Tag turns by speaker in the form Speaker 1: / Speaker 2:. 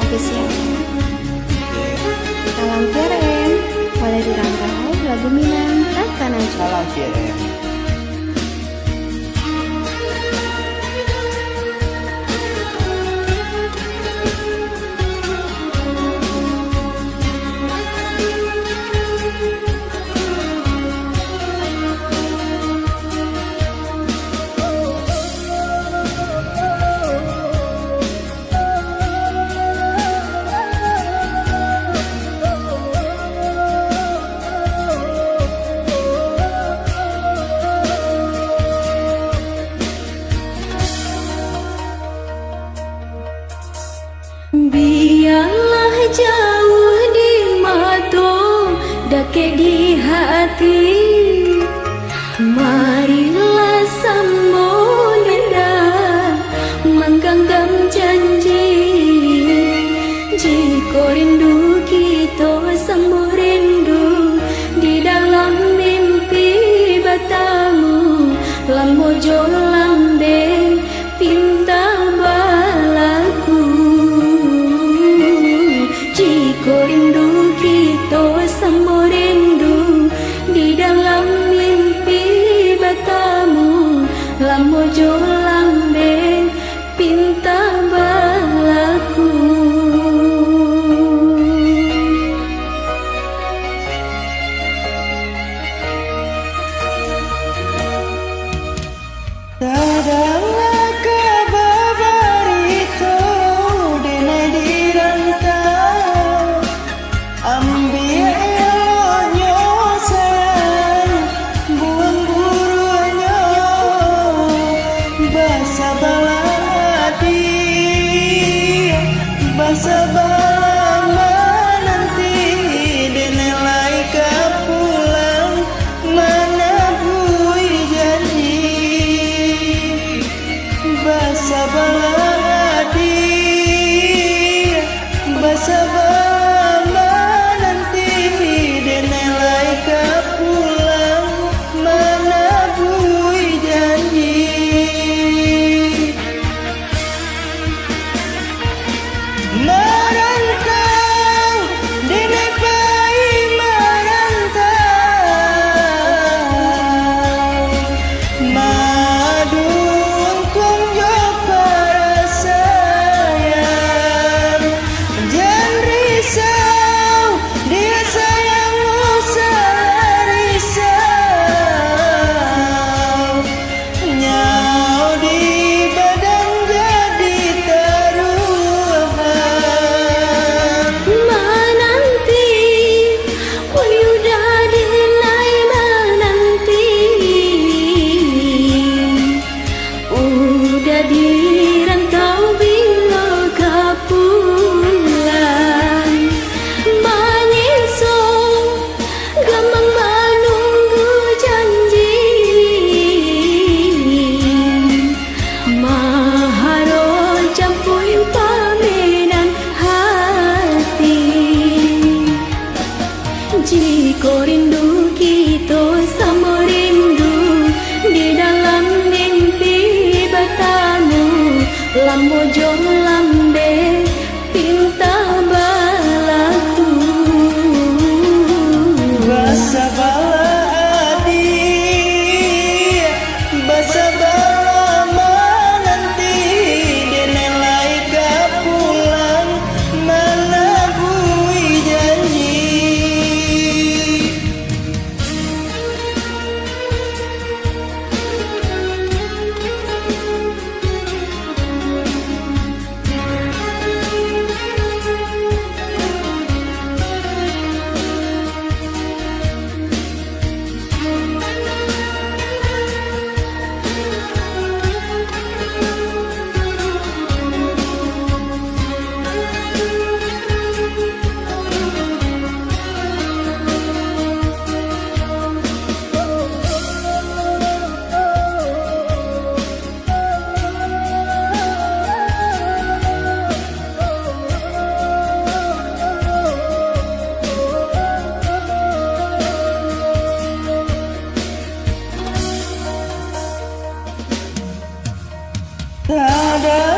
Speaker 1: spesial. Salam KRM, boleh dirangkau lagu Minang Takkan Aja.
Speaker 2: Salam KRM.
Speaker 3: Biarlah jauh di mata, dake di hati. Marilah sambung indah, menggenggam janji. Jika rindu kita sambung rindu, di dalam mimpi bertemu, lambojo lambe pinta balaku. Jika rindu kita sambung rindu, di dalam mimpi bertemu, lambojo lambe pinta balaku.
Speaker 2: Tadanglah kabar itu dene dirantau, ambil eloknya sayang, buang buruannya, basa baladi, basa bala nanti dene laika pulang, mana bui janji. Basa baladi, basa bala nanti dene laika pulang, mana bui janji. Merantau dene pai merantau, madung kunjo para sayang. Jangan risau, dia sayangmu salah risau. Nyau di badan jadi taruhan.
Speaker 3: Menanti, udah dinai menanti, udah dirantau bila kau pulang. Menyesal, gampang menunggu janji. Maharo campur paminan hati. Jika rindu kita sama rindu, di dalam mimpi bertemu, lambojo lambe pinta balaku.
Speaker 2: Basa baladi, basa balama nanti dene laika pulang, mana bui janji. Tak ada